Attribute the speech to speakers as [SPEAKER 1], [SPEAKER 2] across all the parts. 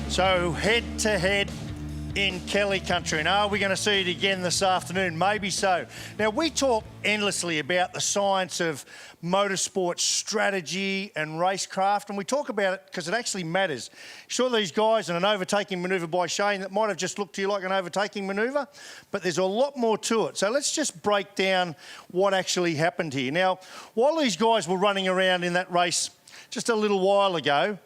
[SPEAKER 1] So head-to-head in Kelly country. And are we going to see it again this afternoon? Maybe so. Now, we talk endlessly about the science of motorsport strategy and racecraft, and we talk about it because it actually matters. You saw these guys in an overtaking manoeuvre by Shane that might have just looked to you like an overtaking manoeuvre, but there's a lot more to it. So let's just break down what actually happened here. Now, while these guys were running around in that race just a little while ago,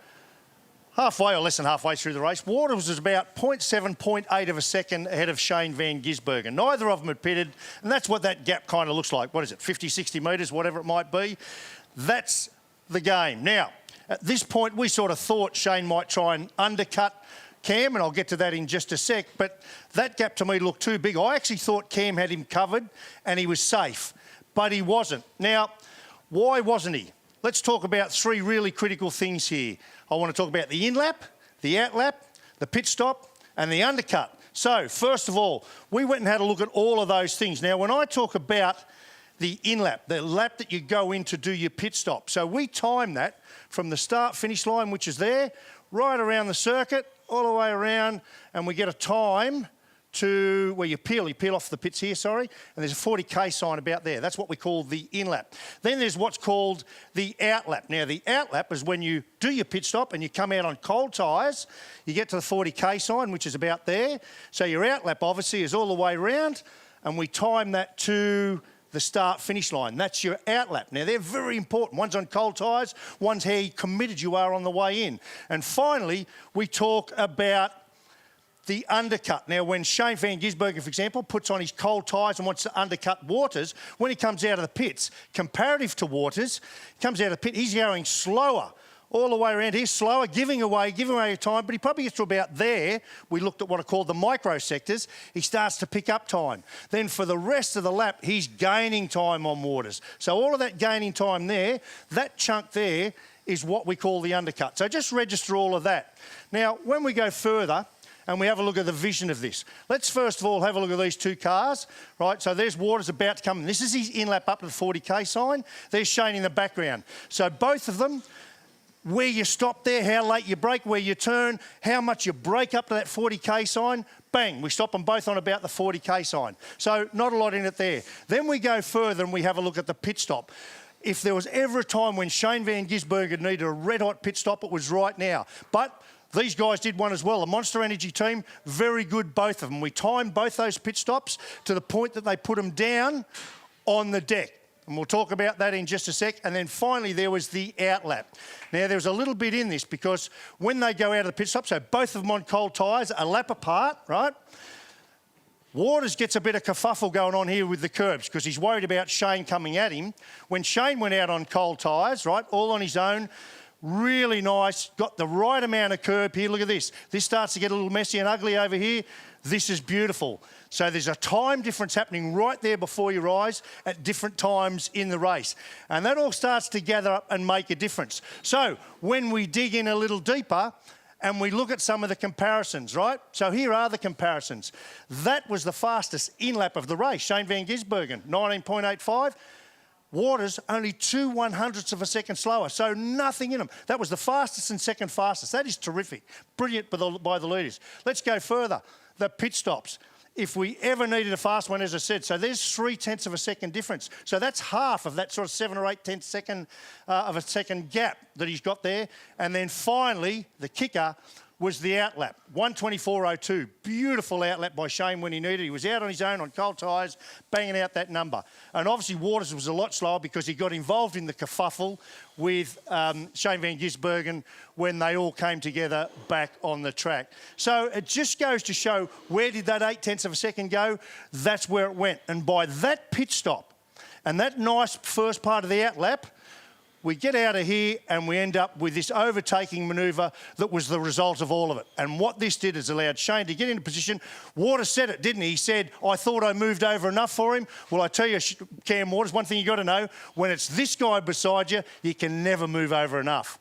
[SPEAKER 1] halfway or less than halfway through the race, Waters was about 0.7, 0.8 of a second ahead of Shane van Gisbergen. Neither of them had pitted, and that's what that gap kind of looks like. What is it, 50, 60 metres, whatever it might be? That's the game. Now, at this point, we sort of thought Shane might try and undercut Cam, and I'll get to that in just a sec, but that gap to me looked too big. I actually thought Cam had him covered and he was safe, but he wasn't. Now, why wasn't he? Let's talk about three really critical things here. I want to talk about the in-lap, the out-lap, the pit stop, and the undercut. So, first of all, we went and had a look at all of those things. Now, when I talk about the in-lap, the lap that you go in to do your pit stop, so we time that from the start-finish line, which is there, right around the circuit, all the way around, and we get a time to where you peel off the pits here, sorry, and there's a 40k sign about there. That's what we call the in-lap. Then there's what's called the out-lap. Now, the out-lap is when you do your pit stop and you come out on cold tyres, you get to the 40k sign, which is about there. So your out-lap, obviously, is all the way around, and we time that to the start-finish line. That's your out-lap. Now, they're very important. One's on cold tyres, one's how committed you are on the way in. And finally, we talk about the undercut. Now, when Shane van Gisbergen, for example, puts on his cold tyres and wants to undercut Waters, when he comes out of the pits, comparative to Waters, comes out of the pit, he's going slower all the way around. He's slower, giving away time, but he probably gets to about there. We looked at what are called the microsectors. He starts to pick up time. Then for the rest of the lap, he's gaining time on Waters. So all of that gaining time there, that chunk there is what we call the undercut. So just register all of that. Now, when we go further, and we have a look at the vision of this. Let's first of all have a look at these two cars, right? So there's Waters about to come in. This is his in-lap up to the 40k sign. There's Shane in the background. So both of them, where you stop there, how late you brake, where you turn, how much you brake up to that 40k sign, bang, we stop them both on about the 40k sign. So not a lot in it there. Then we go further and we have a look at the pit stop. If there was ever a time when Shane van Gisbergen needed a red-hot pit stop, it was right now. But these guys did one as well. The Monster Energy team, very good, both of them. We timed both those pit stops to the point that they put them down on the deck. And we'll talk about that in just a sec. And then finally, there was the outlap. Now, there was a little bit in this because when they go out of the pit stop, so both of them on cold tyres, a lap apart, right? Waters gets a bit of kerfuffle going on here with the curbs because he's worried about Shane coming at him. When Shane went out on cold tyres, right, all on his own, really nice, got the right amount of curb here. Look at this. This starts to get a little messy and ugly over here. This is beautiful. So there's a time difference happening right there before your eyes at different times in the race. And that all starts to gather up and make a difference. So when we dig in a little deeper and we look at some of the comparisons, right? So here are the comparisons. That was the fastest in-lap of the race. Shane van Gisbergen, 19.85. Waters only 2/100ths of a second slower, so nothing in them. That was the fastest and second fastest. That is terrific. Brilliant by the leaders. Let's go further. The pit stops. If we ever needed a fast one, as I said, so there's 0.3 of a second difference. So that's half of that sort of 7 or 8 tenths of a second gap that he's got there. And then finally, the kicker was the outlap, 1:24.02. Beautiful outlap by Shane when he needed it. He was out on his own on cold tyres, banging out that number. And obviously Waters was a lot slower because he got involved in the kerfuffle with Shane van Gisbergen when they all came together back on the track. So it just goes to show, where did that 0.8 of a second go? That's where it went. And by that pit stop and that nice first part of the outlap, we get out of here and we end up with this overtaking manoeuvre that was the result of all of it. And what this did is allowed Shane to get into position. Waters said it, didn't he? He said, I thought I moved over enough for him. Well, I tell you, Cam Waters, one thing you got to know, when it's this guy beside you, you can never move over enough.